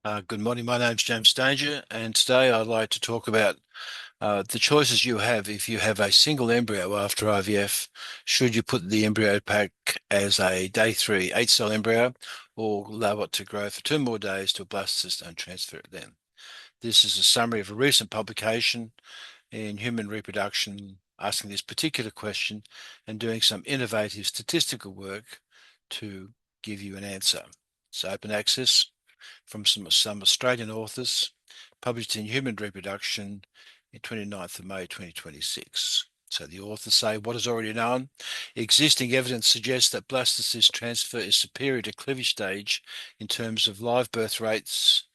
Good morning. My name's James Stanger, and today I'd like to talk about the choices you have if you have a single embryo after IVF. Should you put the embryo back as a day 3 8-cell embryo, or allow it to grow for 2 more days to a blastocyst and transfer it then? This is a summary of a recent publication in Human Reproduction asking this particular question and doing some innovative statistical work to give you an answer. It's open access from some Australian authors, published in Human Reproduction in 29th of May 2026. So the authors say what is already known. Existing evidence suggests that blastocyst transfer is superior to cleavage stage in terms of live birth rates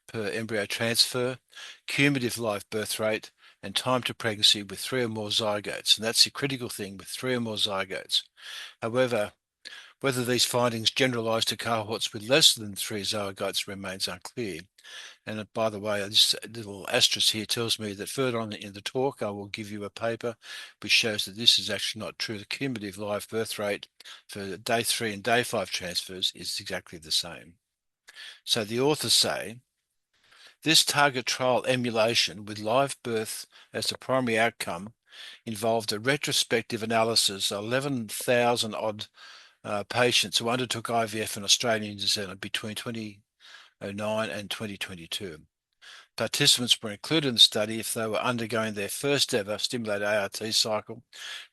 per embryo transfer, cumulative live birth rate, and time to pregnancy with 3 or more zygotes. And that's the critical thing, with 3 or more zygotes. However, whether these findings generalize to cohorts with less than 3 zygotes remains unclear. And by the way, this little asterisk here tells me that further on in the talk, I will give you a paper which shows that this is actually not true. The cumulative live birth rate for day 3 and day 5 transfers is exactly the same. So the authors say, this target trial emulation with live birth as the primary outcome involved a retrospective analysis of 11,000 odd patients who undertook IVF in Australia and New Zealand between 2009 and 2022. Participants were included in the study if they were undergoing their first ever stimulated ART cycle,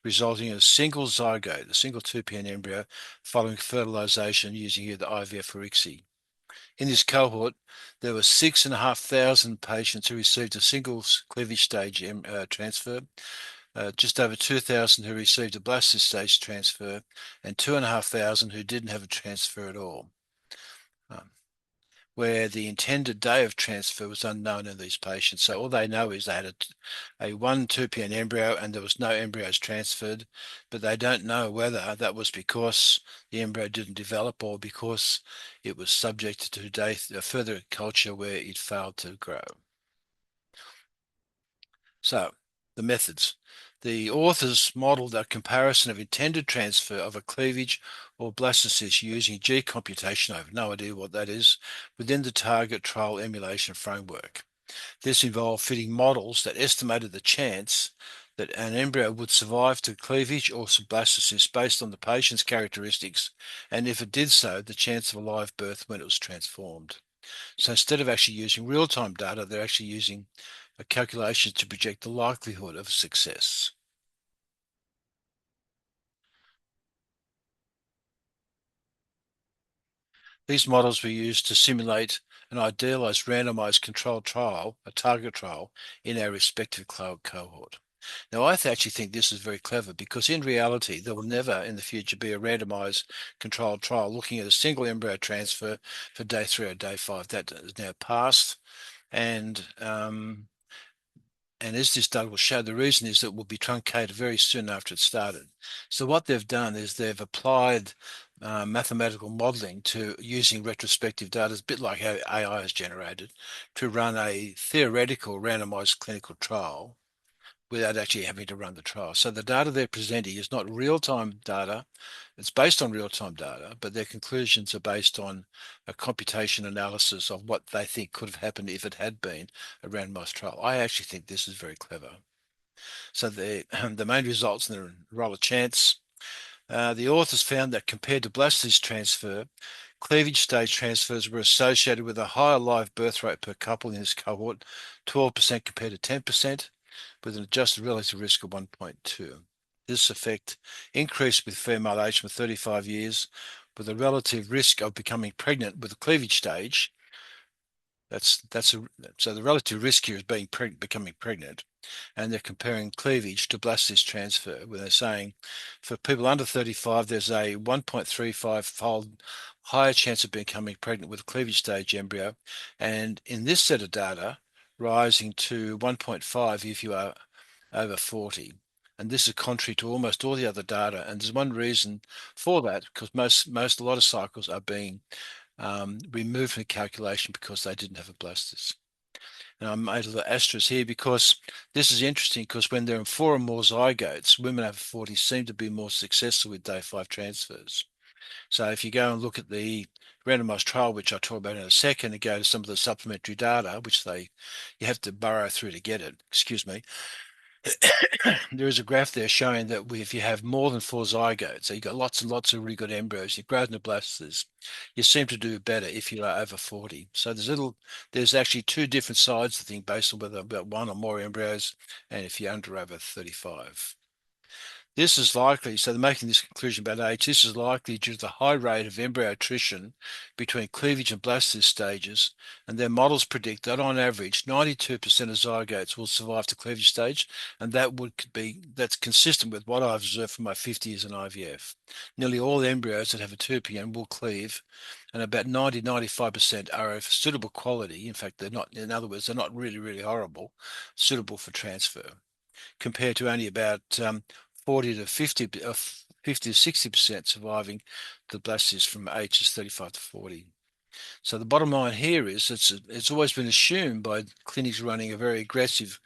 resulting in a single zygote, a single 2PN embryo, following fertilization using either IVF or ICSI. In this cohort, there were 6,500 patients who received a single cleavage stage transfer, just over 2,000 who received a blastocyst stage transfer, and 2,500 who didn't have a transfer at all, where the intended day of transfer was unknown in these patients. So all they know is they had a 1 2PN embryo and there was no embryos transferred, but they don't know whether that was because the embryo didn't develop or because it was subjected to further culture where it failed to grow. So, the methods. The authors modeled a comparison of intended transfer of a cleavage or blastocyst using G computation, I have no idea what that is, within the target trial emulation framework. This involved fitting models that estimated the chance that an embryo would survive to cleavage or blastocyst based on the patient's characteristics, and if it did so, the chance of a live birth when it was transformed. So instead of actually using real-time data, they're actually using a calculation to project the likelihood of success. These models were used to simulate an idealized randomized controlled trial, a target trial, in our respective cohort. Now, I actually think this is very clever because in reality, there will never in the future be a randomized controlled trial looking at a single embryo transfer for day 3 or day 5. That is now past. And as this data will show, the reason is that it will be truncated very soon after it started. So what they've done is they've applied mathematical modeling to using retrospective data, a bit like how AI is generated, to run a theoretical randomized clinical trial without actually having to run the trial. So the data they're presenting is not real-time data. It's based on real-time data, but their conclusions are based on a computation analysis of what they think could have happened if it had been a randomized trial. I actually think this is very clever. So the main results in the roll of chance, the authors found that compared to blastocyst transfer, cleavage stage transfers were associated with a higher live birth rate per couple in this cohort, 12% compared to 10%, with an adjusted relative risk of 1.2. This effect increased with female age from 35 years, with a relative risk of becoming pregnant with a cleavage stage. So the relative risk here is becoming pregnant, and they're comparing cleavage to blastocyst transfer, where they're saying for people under 35, there's a 1.35-fold higher chance of becoming pregnant with a cleavage stage embryo, and in this set of data, rising to 1.5 if you are over 40. And this is contrary to almost all the other data. And there's one reason for that, because a lot of cycles are being removed from the calculation because they didn't have a blastocyst. And I made a little asterisk here because this is interesting because when there are 4 or more zygotes, women over 40 seem to be more successful with day 5 transfers. So if you go and look at the randomized trial, which I'll talk about in a second, and go to some of the supplementary data, which you have to burrow through to get it, excuse me, there is a graph there showing that if you have more than 4 zygotes, so you've got lots and lots of really good embryos, you grow blasts, you seem to do better if you are over 40. So there's actually two different sides to the thing based on whether you've got one or more embryos and if you're under over 35. This is likely, so they're making this conclusion about age, this is likely due to the high rate of embryo attrition between cleavage and blastocyst stages, and their models predict that on average, 92% of zygotes will survive to cleavage stage, and that's consistent with what I've observed from my 50 years in IVF. Nearly all embryos that have a 2PN will cleave, and about 95% are of suitable quality. In fact, they're not, in other words, they're not really, really horrible, suitable for transfer, compared to only about 40 to 50, 50 to 60% surviving the blastocyst from ages 35 to 40. So the bottom line here is it's always been assumed by clinics running a very aggressive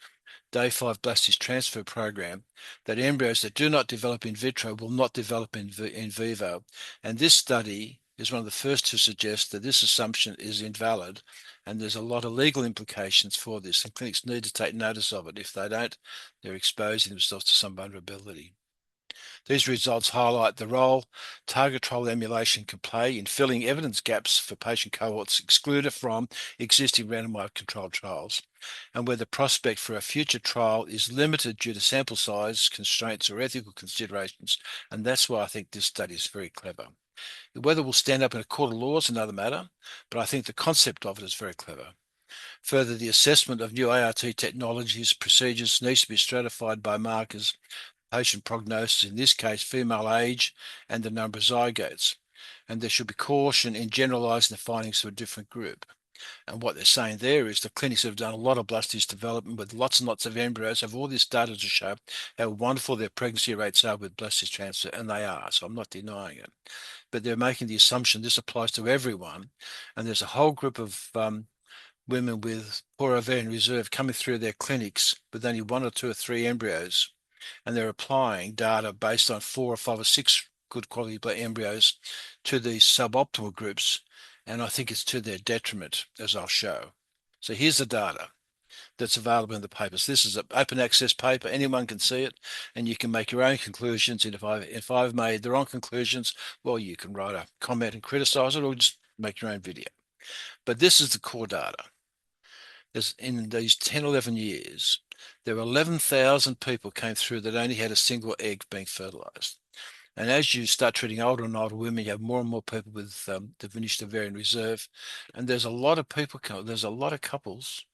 day 5 blastocyst transfer program that embryos that do not develop in vitro will not develop in vivo. And this study is one of the first to suggest that this assumption is invalid, and there's a lot of legal implications for this, and clinics need to take notice of it. If they don't, they're exposing themselves to some vulnerability. These results highlight the role target trial emulation can play in filling evidence gaps for patient cohorts excluded from existing randomized controlled trials, and where the prospect for a future trial is limited due to sample size constraints or ethical considerations. And that's why I think this study is very clever. Whether we'll stand up in a court of law is another matter, but I think the concept of it is very clever. Further, the assessment of new ART technologies, procedures needs to be stratified by markers, patient prognosis, in this case, female age and the number of zygotes. And there should be caution in generalizing the findings to a different group. And what they're saying there is the clinics have done a lot of blastocyst development with lots and lots of embryos, have all this data to show how wonderful their pregnancy rates are with blastocyst transfer, and they are, so I'm not denying it. But they're making the assumption this applies to everyone, and there's a whole group of women with poor ovarian reserve coming through their clinics with only 1 or 2 or 3 embryos, and they're applying data based on 4 or 5 or 6 good quality embryos to these suboptimal groups, and I think it's to their detriment, as I'll show. So here's the data that's available in the papers. This is an open access paper. Anyone can see it, and you can make your own conclusions. And if I've made the wrong conclusions, well, you can write a comment and criticize it, or just make your own video. But this is the core data. In these 10, 11 years, there were 11,000 people came through that only had a single egg being fertilized. And as you start treating older and older women, you have more and more people with diminished ovarian reserve. And there's a lot of people, there's a lot of couples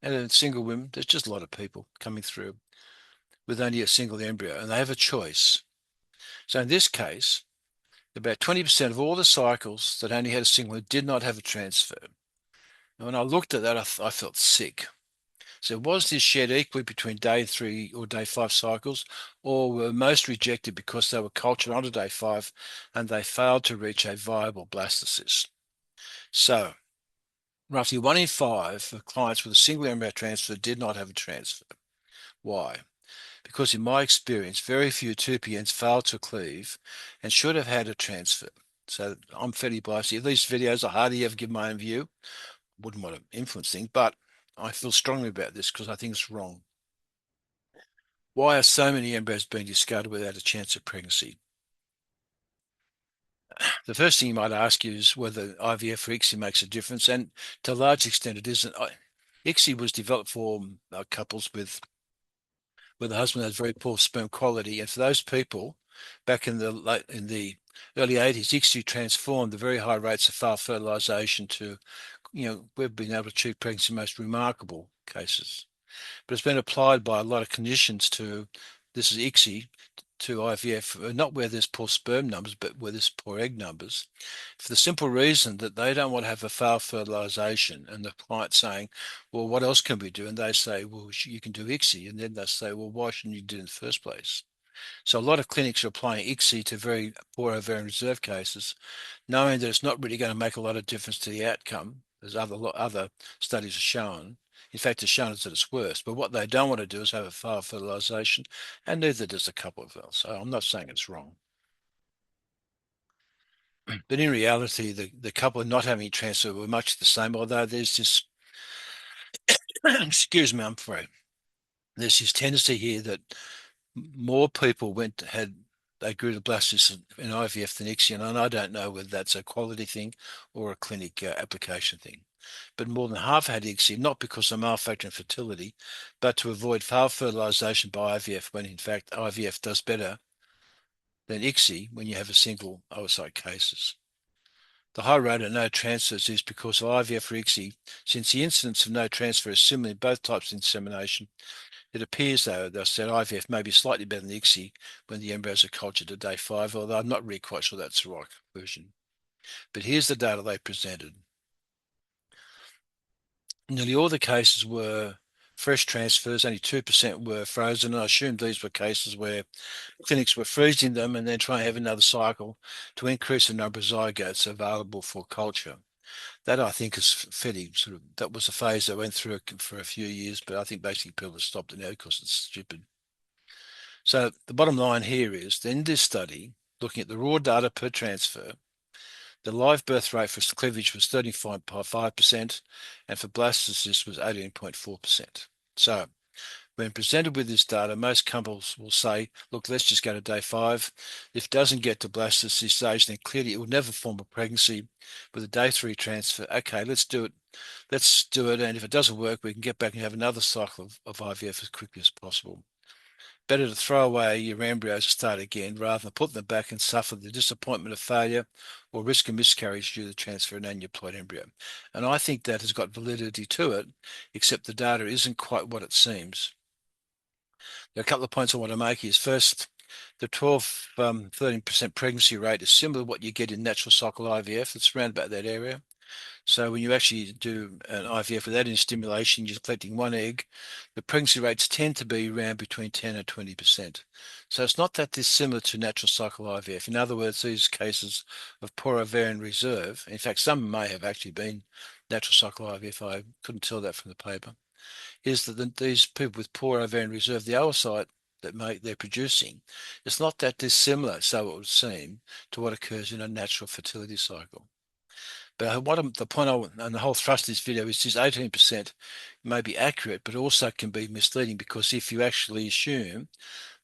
and single women. There's just a lot of people coming through with only a single embryo, and they have a choice. So in this case, about 20% of all the cycles that only had a single did not have a transfer. And when I looked at that, I felt sick. So was this shared equally between day 3 or day 5 cycles, or were most rejected because they were cultured onto day 5 and they failed to reach a viable blastocyst? So roughly 1 in 5 of clients with a single embryo transfer did not have a transfer. Why? Because in my experience, very few 2PNs failed to cleave and should have had a transfer. So I'm fairly biased here. These videos are hardly ever give my own view. Wouldn't want to influence things, but I feel strongly about this because I think it's wrong. Why are so many embryos being discarded without a chance of pregnancy? The first thing you might ask is whether IVF or ICSI makes a difference, and to a large extent it isn't. ICSI was developed for couples where the husband has very poor sperm quality, and for those people, back in the early 80s, ICSI transformed the very high rates of failed fertilization to, we've been able to achieve pregnancy in most remarkable cases. But it's been applied by a lot of conditions to, this is ICSI, to IVF, not where there's poor sperm numbers, but where there's poor egg numbers, for the simple reason that they don't want to have a failed fertilization. And the client saying, well, what else can we do? And they say, well, you can do ICSI. And then they say, well, why shouldn't you do it in the first place? So a lot of clinics are applying ICSI to very poor ovarian reserve cases, knowing that it's not really going to make a lot of difference to the outcome, as other studies have shown. In fact, it's shown that it's worse. But what they don't want to do is have a failed fertilization, and neither does a couple of them. So I'm not saying it's wrong. But in reality, the couple not having transfer were much the same, although there's this, excuse me, I'm afraid, there's this tendency here that more people they grew the blastocysts in IVF than ICSI, and I don't know whether that's a quality thing or a clinic application thing. But more than half had ICSI, not because of malfactor fertility, but to avoid failed fertilization by IVF, when in fact IVF does better than ICSI when you have a single oocyte cases. The high rate of no transfers is because of IVF or ICSI. Since the incidence of no transfer is similar in both types of insemination, it appears, though, that IVF may be slightly better than ICSI when the embryos are cultured at day 5, although I'm not really quite sure that's the right conclusion. But here's the data they presented. Nearly all the cases were fresh transfers, only 2% were frozen. I assume these were cases where clinics were freezing them and then trying to have another cycle to increase the number of zygotes available for culture. That, I think, is fairly that was a phase that went through for a few years, but I think basically people have stopped it now because it's stupid. So the bottom line here is that in this study, looking at the raw data per transfer, the live birth rate for cleavage was 35.5%, and for blastocysts was 18.4%. So when presented with this data, most couples will say, look, let's just go to day 5. If it doesn't get to blastocyst stage, then clearly it will never form a pregnancy. With a day 3 transfer, okay, let's do it. Let's do it. And if it doesn't work, we can get back and have another cycle of IVF as quickly as possible. Better to throw away your embryos and start again rather than put them back and suffer the disappointment of failure or risk a miscarriage due to transfer an aneuploid embryo. And I think that has got validity to it, except the data isn't quite what it seems. There are a couple of points I want to make is first, the 13% pregnancy rate is similar to what you get in natural cycle IVF. It's around about that area. So when you actually do an IVF without any stimulation, you're collecting one egg, the pregnancy rates tend to be around between 10 and 20%. So it's not that dissimilar to natural cycle IVF. In other words, these cases of poor ovarian reserve, in fact, some may have actually been natural cycle IVF. I couldn't tell that from the paper. Is that these people with poor ovarian reserve, the oocyte that they're producing, it's not that dissimilar, so it would seem, to what occurs in a natural fertility cycle. But the point and the whole thrust of this video is this 18% may be accurate, but also can be misleading, because if you actually assume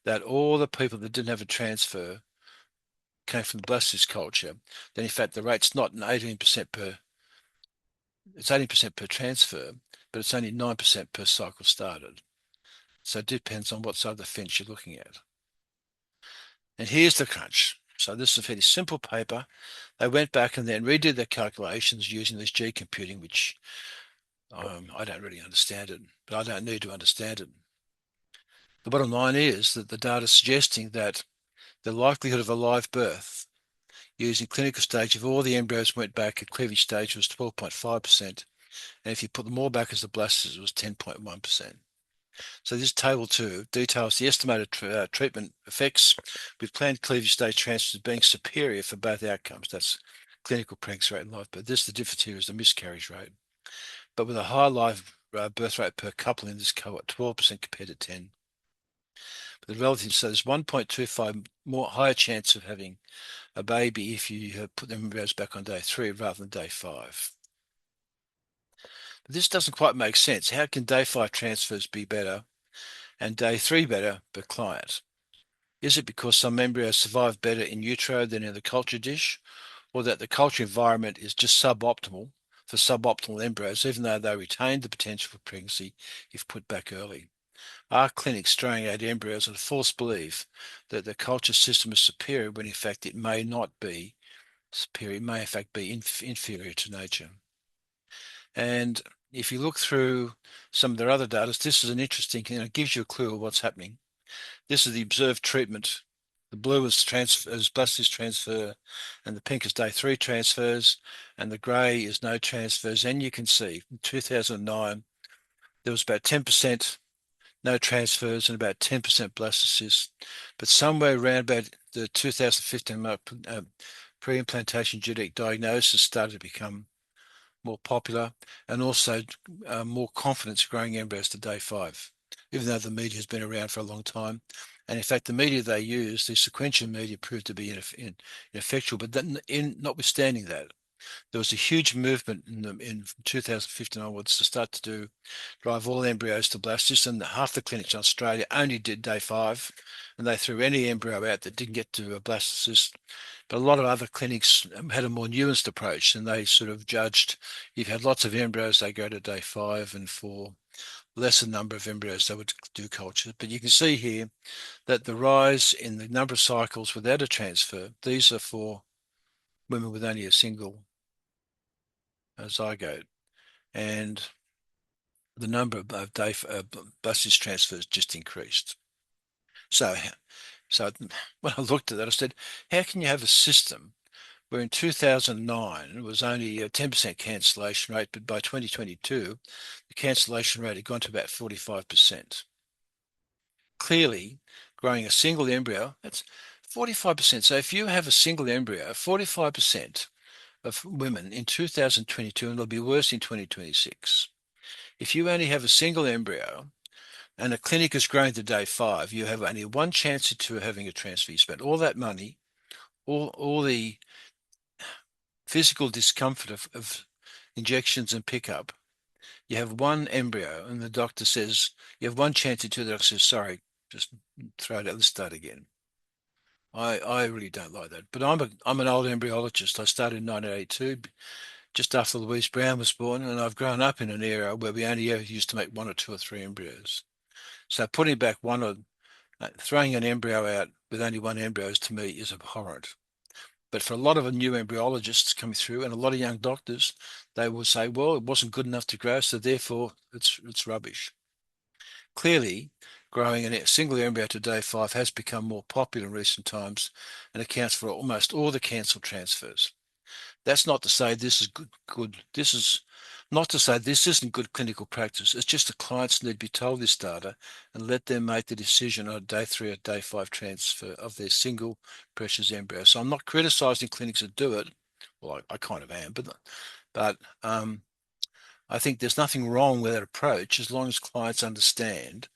that all the people that didn't have a transfer came from the blastocyst culture, then in fact the rate's not an 18% it's 18% per transfer, but it's only 9% per cycle started. So it depends on what side of the fence you're looking at. And here's the crunch. So this is a fairly simple paper. They went back and then redid their calculations using this G computing, which I don't really understand it, but I don't need to understand it. The bottom line is that the data is suggesting that the likelihood of a live birth using clinical stage, if all the embryos went back at cleavage stage, was 12.5%, and if you put them all back as the blastocysts, it was 10.1%. So this table 2 details the estimated treatment effects with planned cleavage stage transfers being superior for both outcomes. That's clinical pregnancy rate and live birth. This, the difference here is the miscarriage rate. But with a high live birth rate per couple in this cohort, 12% compared to 10. But the relative, so there's 1.25 more higher chance of having a baby if you put the embryos back on day 3 rather than day 5. But this doesn't quite make sense. How can day 5 transfers be better and day 3 better per client? Is it because some embryos survive better in utero than in the culture dish, or that the culture environment is just suboptimal for suboptimal embryos, even though they retain the potential for pregnancy if put back early? Are clinics throwing out embryos with a false belief that the culture system is superior when in fact it may not be superior, it may in fact be inferior to nature? And if you look through some of their other data, this is an interesting, it gives you a clue of what's happening. This is the observed treatment. The blue is blastocyst transfer, and the pink is day 3 transfers, and the grey is no transfers. And you can see in 2009, there was about 10% no transfers and about 10% blastocysts. But somewhere around about the 2015 pre-implantation genetic diagnosis started to become more popular, and also more confidence growing embryos to day 5, even though the media has been around for a long time. And in fact, the media they used, the sequential media, proved to be ineffectual. But then, notwithstanding that, there was a huge movement in 2015 onwards to start to drive all embryos to blastocysts, and half the clinics in Australia only did day 5, and they threw any embryo out that didn't get to a blastocyst. But a lot of other clinics had a more nuanced approach, and they sort of judged if you had lots of embryos, they go to day 5, and for lesser number of embryos, they would do culture. But you can see here that the rise in the number of cycles without a transfer, these are for women with only a single zygote, and the number of blastocyst transfers just increased. So when I looked at that, I said, how can you have a system where in 2009 it was only a 10% cancellation rate, but by 2022, the cancellation rate had gone to about 45%. Clearly, growing a single embryo, that's 45%. So if you have a single embryo, 45% of women in 2022, and it'll be worse in 2026. If you only have a single embryo and a clinic is growing to day 5, you have only one chance to having a transfer. You spent all that money, all the physical discomfort of injections and pickup. You have one embryo, and the doctor says you have one chance to do. The doctor says, sorry, just throw it out. Let's start again. I really don't like that. But I'm an old embryologist. I started in 1982, just after Louise Brown was born, and I've grown up in an era where we only ever used to make 1 or 2 or 3 embryos. So putting back one or throwing an embryo out with only one embryo to me is abhorrent. But for a lot of new embryologists coming through and a lot of young doctors, they will say, well, it wasn't good enough to grow, so therefore it's rubbish. Clearly, growing a single embryo to day 5 has become more popular in recent times and accounts for almost all the cancelled transfers. That's not to say this is good. This is not to say this isn't good clinical practice. It's just the clients need to be told this data and let them make the decision on day 3 or day 5 transfer of their single precious embryo. So I'm not criticizing clinics that do it. Well, I kind of am, but I think there's nothing wrong with that approach as long as clients understand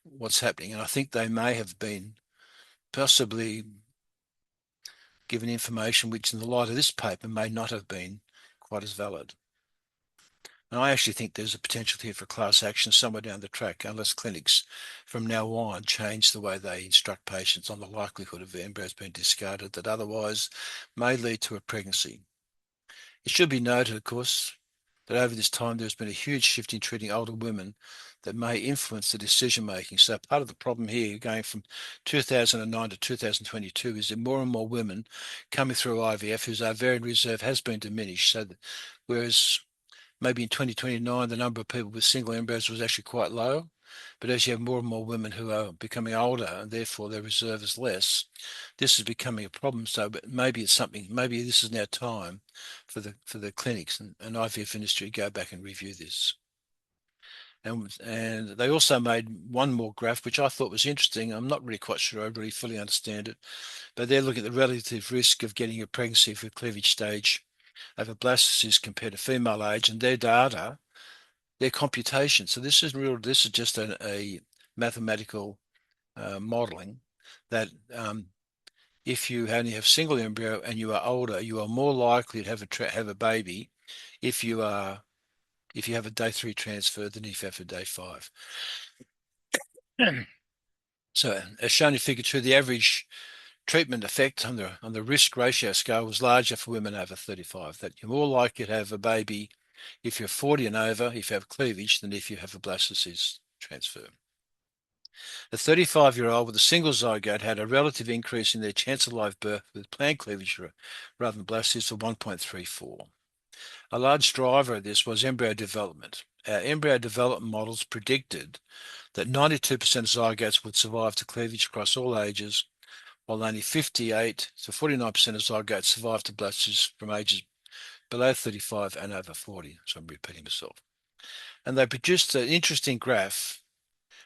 what's happening. And I think they may have been possibly given information which in the light of this paper may not have been quite as valid. And I actually think there's a potential here for class action somewhere down the track, unless clinics from now on change the way they instruct patients on the likelihood of embryos being discarded that otherwise may lead to a pregnancy. It should be noted, of course, that over this time there's been a huge shift in treating older women that may influence the decision making. So part of the problem here going from 2009 to 2022 is that more and more women coming through IVF whose ovarian reserve has been diminished. So that, whereas maybe in 2029 the number of people with single embryos was actually quite low, but as you have more and more women who are becoming older and therefore their reserve is less, this is becoming a problem. So maybe it's something, maybe this is now time for the clinics and IVF industry to go back and review this. And they also made one more graph, which I thought was interesting. I'm not really quite sure I really fully understand it, but they're looking at the relative risk of getting a pregnancy for cleavage stage over blastocysts compared to female age, and their data, their computation. So this is real. This is just a mathematical modeling that if you only have single embryo and you are older, you are more likely to have a baby if you have a day 3 transfer than if you have a day 5. So as shown in figure 2, the average treatment effect on the risk ratio scale was larger for women over 35, that you're more likely to have a baby if you're 40 and over, if you have cleavage, than if you have a blastocyst transfer. A 35-year-old with a single zygote had a relative increase in their chance of live birth with planned cleavage rather than blastocysts of 1.34. A large driver of this was embryo development. Our embryo development models predicted that 92% of zygotes would survive to cleavage across all ages, while only 58 to 49% of zygotes survived to blastocysts from ages below 35 and over 40. So I'm repeating myself. And they produced an interesting graph,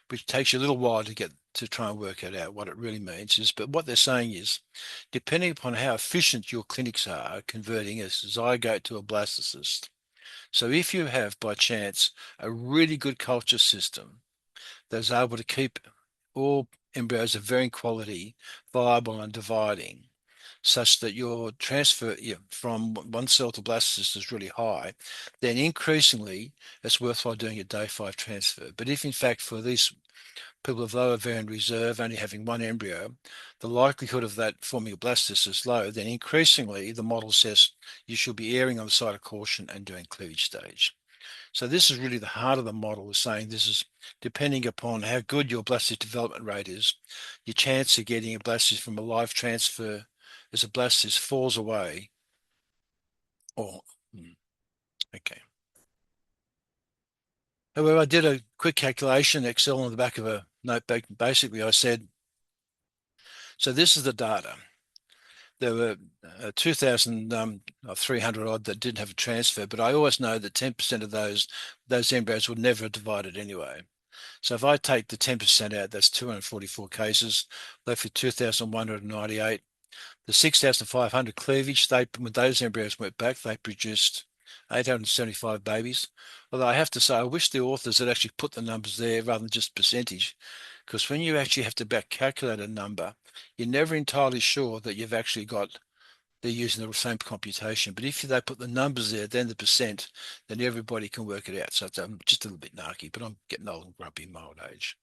which takes you a little while to try and work it out what it really means. But what they're saying is, depending upon how efficient your clinics are converting a zygote to a blastocyst. So if you have, by chance, a really good culture system that's able to keep all embryos of varying quality, viable and dividing, such that your transfer from one cell to blastocyst is really high, then increasingly it's worthwhile doing a day 5 transfer. But if in fact for these people of low ovarian reserve only having one embryo, the likelihood of that forming a blastocyst is low, then increasingly the model says you should be erring on the side of caution and doing cleavage stage. So this is really the heart of the model, is saying this is depending upon how good your blastocyst development rate is, your chance of getting a blastocyst from a live transfer as a blastocyst falls away. Or okay. However, I did a quick calculation, Excel on the back of a notebook. Basically, I said, so this is the data. There were 2,300 odd that didn't have a transfer, but I always know that 10% of those embryos would never have divided anyway. So if I take the 10% out, that's 244 cases, left with 2,198. The 6,500 cleavage, when those embryos went back, they produced 875 babies. Although I have to say, I wish the authors had actually put the numbers there rather than just percentage, because when you actually have to back calculate a number, you're never entirely sure that you've actually got, they're using the same computation. But if they put the numbers there, then the percent, then everybody can work it out. So it's just a little bit narky, but I'm getting old and grumpy in my old age.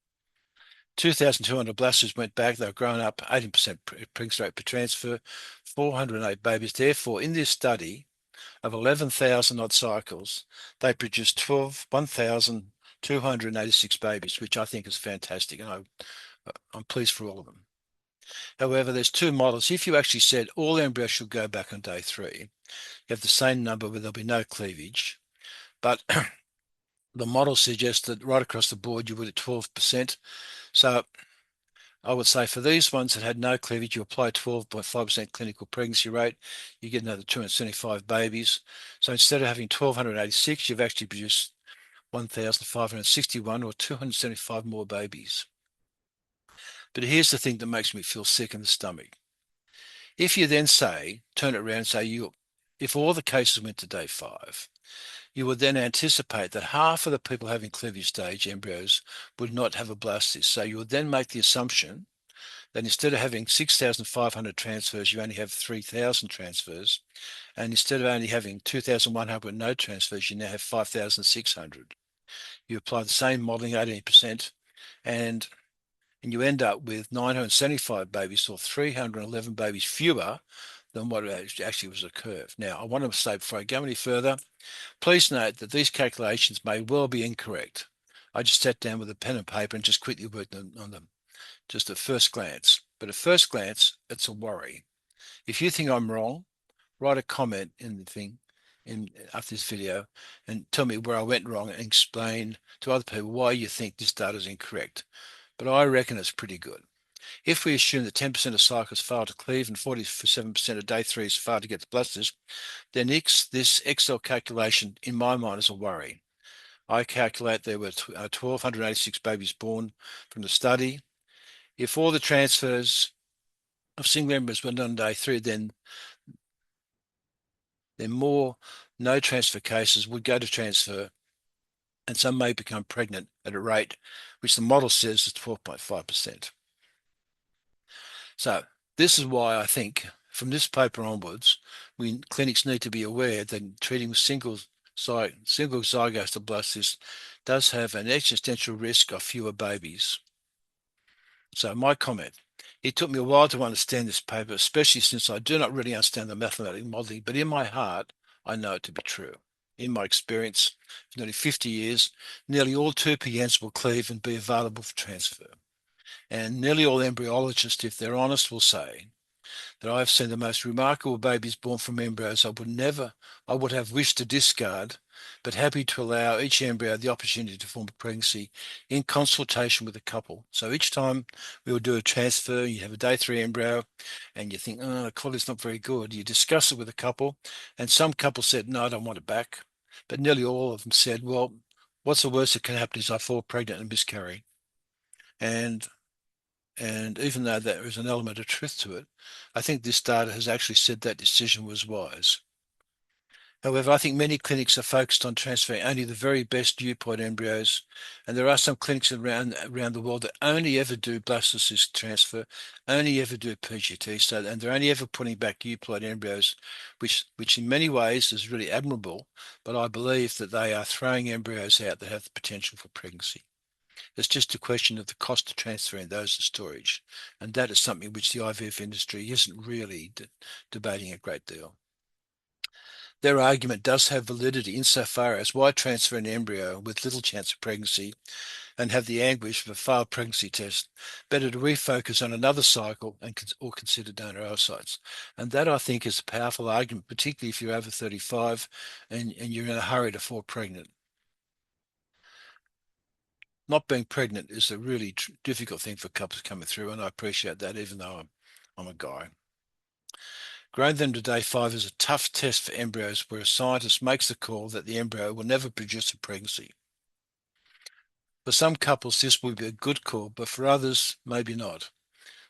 2,200 blasters went back. They were grown up, 18% pregnancy rate per transfer, 408 babies. Therefore, in this study of 11,000 odd cycles, they produced 1,286 babies, which I think is fantastic. And I'm pleased for all of them. However, there's two models. If you actually said all embryos should go back on day 3, you have the same number where there'll be no cleavage. But the model suggests that right across the board, you would at 12%. So I would say for these ones that had no cleavage, you apply 12.5% clinical pregnancy rate, you get another 275 babies. So instead of having 1,286, you've actually produced 1,561 or 275 more babies. But here's the thing that makes me feel sick in the stomach. If you then say, turn it around and say, if all the cases went to day 5, you would then anticipate that half of the people having cleavage stage embryos would not have a blastocyst. So you would then make the assumption that instead of having 6,500 transfers, you only have 3,000 transfers. And instead of only having 2,100 with no transfers, you now have 5,600. You apply the same modeling, 18%, and you end up with 975 babies or 311 babies fewer than what actually was a curve. Now, I want to say before I go any further, please note that these calculations may well be incorrect. I just sat down with a pen and paper and just quickly worked on them, just at first glance. But at first glance, it's a worry. If you think I'm wrong, write a comment in the thing after this video and tell me where I went wrong and explain to other people why you think this data is incorrect. But I reckon it's pretty good. If we assume that 10% of cycles fail to cleave and 47% of day 3s fail to get the blasters, then this Excel calculation in my mind is a worry. I calculate there were 1,286 babies born from the study. If all the transfers of single embryos were done on day 3, then more no transfer cases would go to transfer, and some may become pregnant at a rate which the model says is 12.5%. So this is why I think from this paper onwards, clinics need to be aware that treating single zygosal blastocysts does have an existential risk of fewer babies. So my comment, it took me a while to understand this paper, especially since I do not really understand the mathematical modeling, but in my heart, I know it to be true. In my experience, for nearly 50 years, nearly all 2PNs will cleave and be available for transfer. And nearly all embryologists, if they're honest, will say that I have seen the most remarkable babies born from embryos I would have wished to discard, but happy to allow each embryo the opportunity to form a pregnancy in consultation with the couple. So each time we will do a transfer, you have a day 3 embryo and you think, oh, the quality's not very good. You discuss it with the couple, and some couples said, no, I don't want it back. But nearly all of them said, well, what's the worst that can happen is I fall pregnant and miscarry. And even though there is an element of truth to it, I think this data has actually said that decision was wise. However, I think many clinics are focused on transferring only the very best euploid embryos, and there are some clinics around the world that only ever do blastocyst transfer, only ever do PGT, and they're only ever putting back euploid embryos, which in many ways is really admirable, but I believe that they are throwing embryos out that have the potential for pregnancy. It's just a question of the cost of transferring those to storage, and that is something which the IVF industry isn't really debating a great deal. Their argument does have validity insofar as why transfer an embryo with little chance of pregnancy and have the anguish of a failed pregnancy test? Better to refocus on another cycle or consider donor oocytes. And that, I think, is a powerful argument, particularly if you're over 35 and you're in a hurry to fall pregnant. Not being pregnant is a really difficult thing for couples coming through, and I appreciate that, even though I'm a guy. Growing them to day 5 is a tough test for embryos where a scientist makes the call that the embryo will never produce a pregnancy. For some couples, this would be a good call, but for others, maybe not.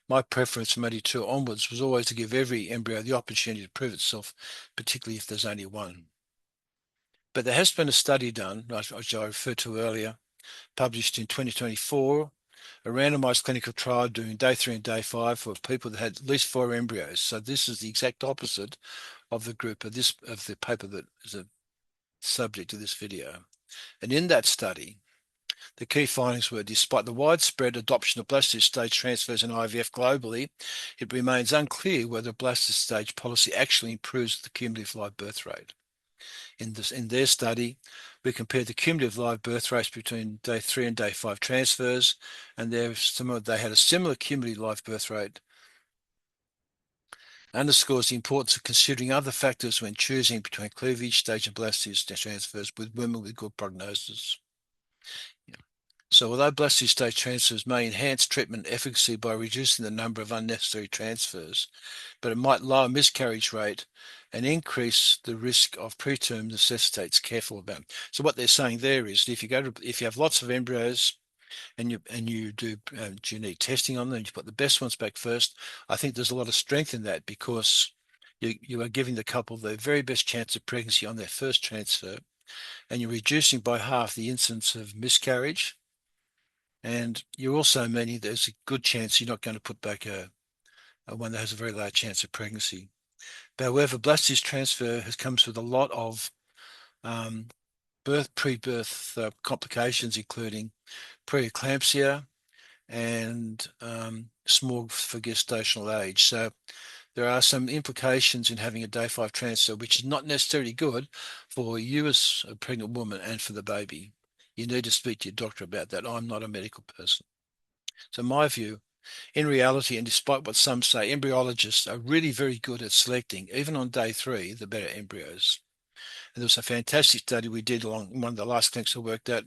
My preference from 82 onwards was always to give every embryo the opportunity to prove itself, particularly if there's only one. But there has been a study done, which I referred to earlier, published in 2024, a randomized clinical trial doing day 3 and day 5 for people that had at least 4 embryos. So this is the exact opposite of the group of the paper that is a subject of this video. And in that study, the key findings were, despite the widespread adoption of blastocyst stage transfers in IVF globally, it remains unclear whether blastocyst stage policy actually improves the cumulative live birth rate. In their study, we compared the cumulative live birth rates between day 3 and day 5 transfers, and they had a similar cumulative live birth rate. Underscores the importance of considering other factors when choosing between cleavage stage and blastocyst transfers with women with good prognosis. So although blastocyst stage transfers may enhance treatment efficacy by reducing the number of unnecessary transfers, but it might lower miscarriage rate and increase the risk of preterm, necessitates careful about. So what they're saying there is, if you have lots of embryos and you do genetic testing on them, you put the best ones back first. I think there's a lot of strength in that because you are giving the couple the very best chance of pregnancy on their first transfer, and you're reducing by half the incidence of miscarriage. And you're also meaning there's a good chance you're not going to put back a one that has a very large chance of pregnancy. However, blastocyst transfer comes with a lot of pre-birth complications, including pre-eclampsia and small for gestational age. So there are some implications in having a day 5 transfer, which is not necessarily good for you as a pregnant woman and for the baby. You need to speak to your doctor about that. I'm not a medical person. So my view, in reality, and despite what some say, embryologists are really very good at selecting, even on day 3, the better embryos. And there was a fantastic study we did along one of the last clinics I worked at,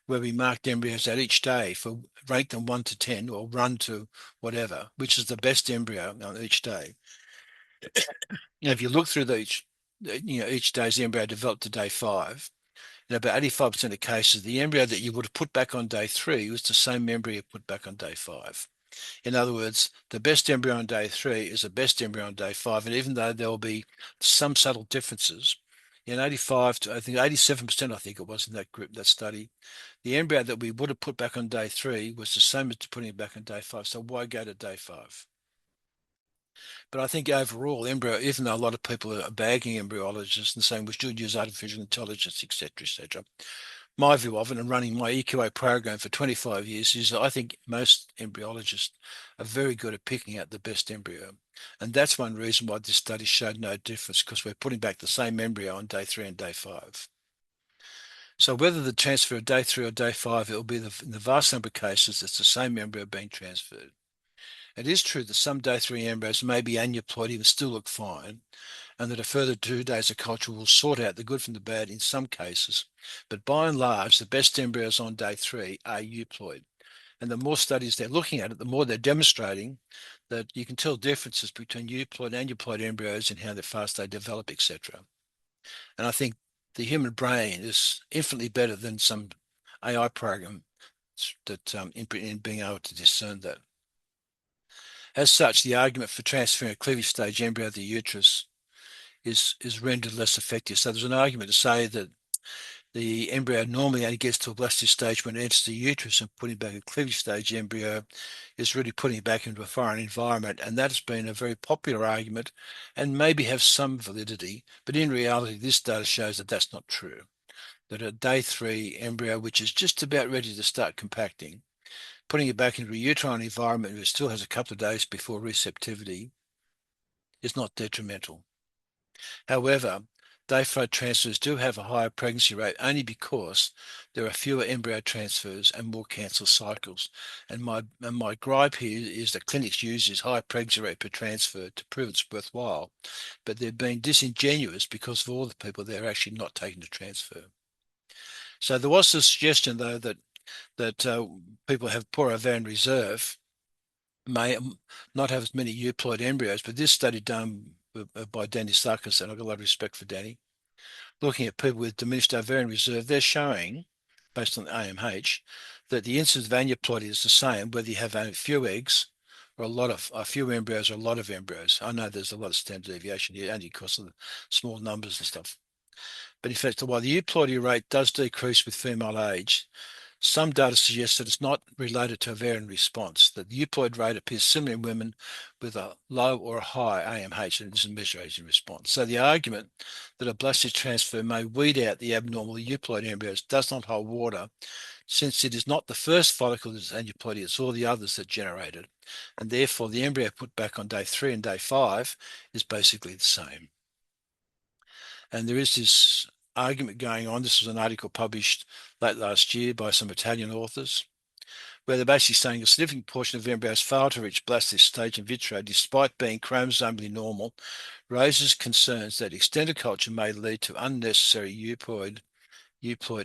where we marked embryos out each day for ranked them 1 to 10 or 1 to whatever, which is the best embryo on each day. Now, if you look through each day's embryo developed to day 5, in about 85% of cases, the embryo that you would have put back on day 3 was the same embryo you put back on day 5. In other words, the best embryo on day 3 is the best embryo on day 5. And even though there will be some subtle differences, in 85 to I think 87%, I think it was in that group, that study, the embryo that we would have put back on day 3 was the same as putting it back on day 5. So why go to day 5? But I think overall, embryo, even though a lot of people are bagging embryologists and saying we should use artificial intelligence, etc., my view of it, and running my EQA program for 25 years, is I think most embryologists are very good at picking out the best embryo. And that's one reason why this study showed no difference, because we're putting back the same embryo on day 3 and day 5. So whether the transfer of day 3 or day 5, it will be in the vast number of cases, it's the same embryo being transferred. It is true that some day 3 embryos may be aneuploidy and still look fine, and that a further 2 days of culture will sort out the good from the bad in some cases. But by and large, the best embryos on day 3 are euploid. And the more studies they're looking at it, the more they're demonstrating that you can tell differences between euploid and aneuploid embryos and how fast they develop, etc. And I think the human brain is infinitely better than some AI program that in being able to discern that. As such, the argument for transferring a cleavage stage embryo to the uterus is rendered less effective. So there's an argument to say that the embryo normally only gets to a blastocyst stage when it enters the uterus, and putting back a cleavage stage embryo is really putting it back into a foreign environment. And that has been a very popular argument and maybe have some validity. But in reality, this data shows that that's not true. That a day 3 embryo, which is just about ready to start compacting, putting it back into a uterine environment where it still has a couple of days before receptivity, is not detrimental. However, day 5 transfers do have a higher pregnancy rate only because there are fewer embryo transfers and more cancel cycles. And my gripe here is that clinics use this high pregnancy rate per transfer to prove it's worthwhile, but they're being disingenuous because of all the people they're actually not taking the transfer. So there was a suggestion, though, that people have poor ovarian reserve may not have as many euploid embryos, but this study done by Danny Sarkis, and I've got a lot of respect for Danny, looking at people with diminished ovarian reserve, they're showing, based on the AMH, that the incidence of aneuploidy is the same whether you have a few eggs or a few embryos or a lot of embryos. I know there's a lot of standard deviation here only because of the small numbers and stuff. But in fact, while the euploidy rate does decrease with female age, some data suggests that it's not related to ovarian response, that the euploid rate appears similar in women with a low or a high AMH, and it doesn't measure age in response. So the argument that a blastocyst transfer may weed out the abnormal euploid embryos does not hold water, since it is not the first follicle that is aneuploidy, it's all the others that generate it. And therefore, the embryo put back on day 3 and day 5 is basically the same. And there is this argument going on. This was an article published late last year by some Italian authors, where they're basically saying a significant portion of embryos fail to reach blastocyst stage in vitro despite being chromosomally normal, raises concerns that extended culture may lead to unnecessary euploid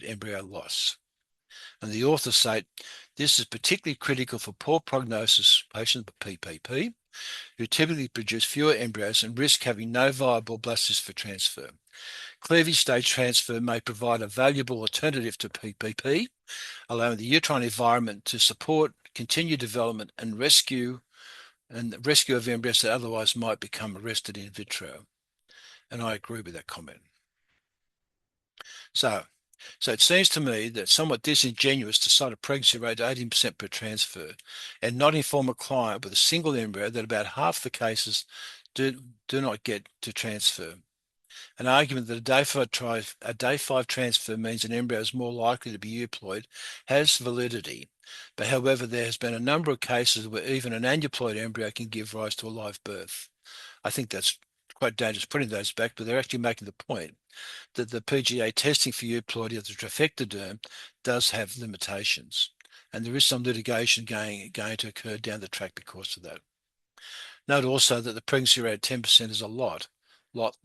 embryo loss. And the authors say this is particularly critical for poor prognosis patients with PPP, who typically produce fewer embryos and risk having no viable blastocysts for transfer. Cleavage stage transfer may provide a valuable alternative to PPP, allowing the uterine environment to support continued development and rescue of embryos that otherwise might become arrested in vitro. And I agree with that comment. So it seems to me that somewhat disingenuous to cite a pregnancy rate of 18% per transfer and not inform a client with a single embryo that about half the cases do not get to transfer. An argument that a day 5 transfer means an embryo is more likely to be euploid has validity. But however, there has been a number of cases where even an aneuploid embryo can give rise to a live birth. I think that's quite dangerous putting those back, but they're actually making the point that the PGT-A testing for euploidy of the trophectoderm does have limitations. And there is some litigation going to occur down the track because of that. Note also that the pregnancy rate of 10% is a lot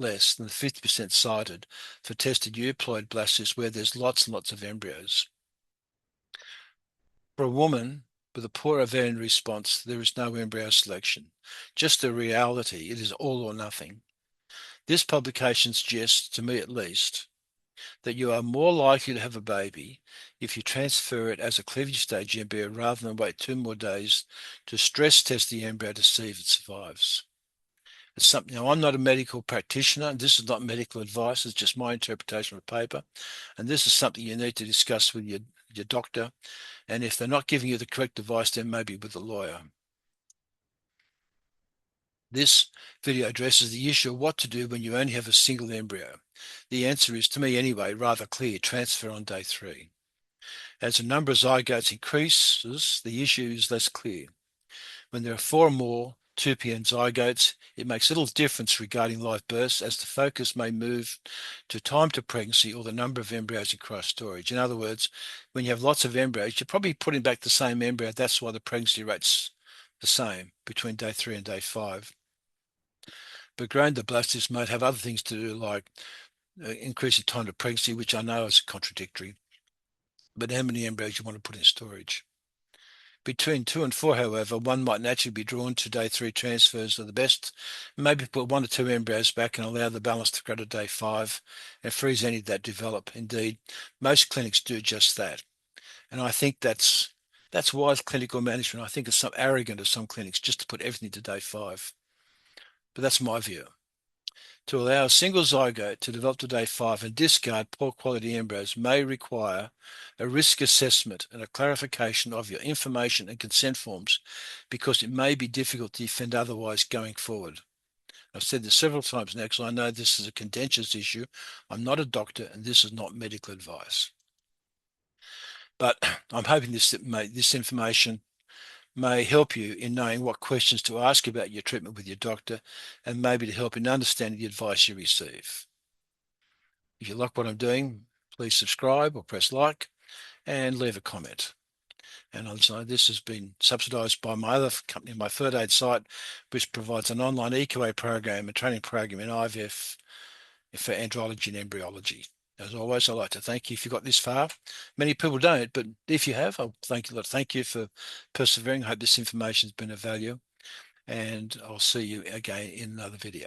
less than the 50% cited for tested euploid blastocysts where there's lots and lots of embryos. For a woman with a poor ovarian response, there is no embryo selection. Just the reality, it is all or nothing. This publication suggests, to me at least, that you are more likely to have a baby if you transfer it as a cleavage stage embryo rather than wait 2 more days to stress test the embryo to see if it survives. It's something. Now, I'm not a medical practitioner, and this is not medical advice. It's just my interpretation of the paper. And this is something you need to discuss with your doctor. And if they're not giving you the correct advice, then maybe with a lawyer. This video addresses the issue of what to do when you only have a single embryo. The answer is, to me anyway, rather clear: transfer on day 3. As the number of zygotes increases, the issue is less clear. When there are 4 or more 2PN zygotes, it makes little difference regarding live births, as the focus may move to time to pregnancy or the number of embryos in cryo-storage. In other words, when you have lots of embryos, you're probably putting back the same embryo. That's why the pregnancy rate's the same between day 3 and day 5. But growing the blastocysts might have other things to do, like increasing time to pregnancy, which I know is contradictory. But how many embryos you want to put in storage? Between 2 and 4, however, one might naturally be drawn to day 3 transfers are the best. Maybe put 1 or 2 embryos back and allow the balance to grow to day 5 and freeze any that develop. Indeed, most clinics do just that. And I think that's wise clinical management. I think it's some arrogant of some clinics just to put everything to day 5. But that's my view. To allow a single zygote to develop to day 5 and discard poor quality embryos may require a risk assessment and a clarification of your information and consent forms, because it may be difficult to defend otherwise going forward. I've said this several times now because I know this is a contentious issue. I'm not a doctor and this is not medical advice. But I'm hoping this information may help you in knowing what questions to ask about your treatment with your doctor, and maybe to help in understanding the advice you receive. If you like what I'm doing, please subscribe or press like and leave a comment. And also, this has been subsidised by my other company, my Third Aid site, which provides an online EQA program and training program in IVF for andrology and embryology. As always, I'd like to thank you if you got this far. Many people don't, but if you have, I'll thank you. Thank you for persevering. I hope this information has been of value, and I'll see you again in another video.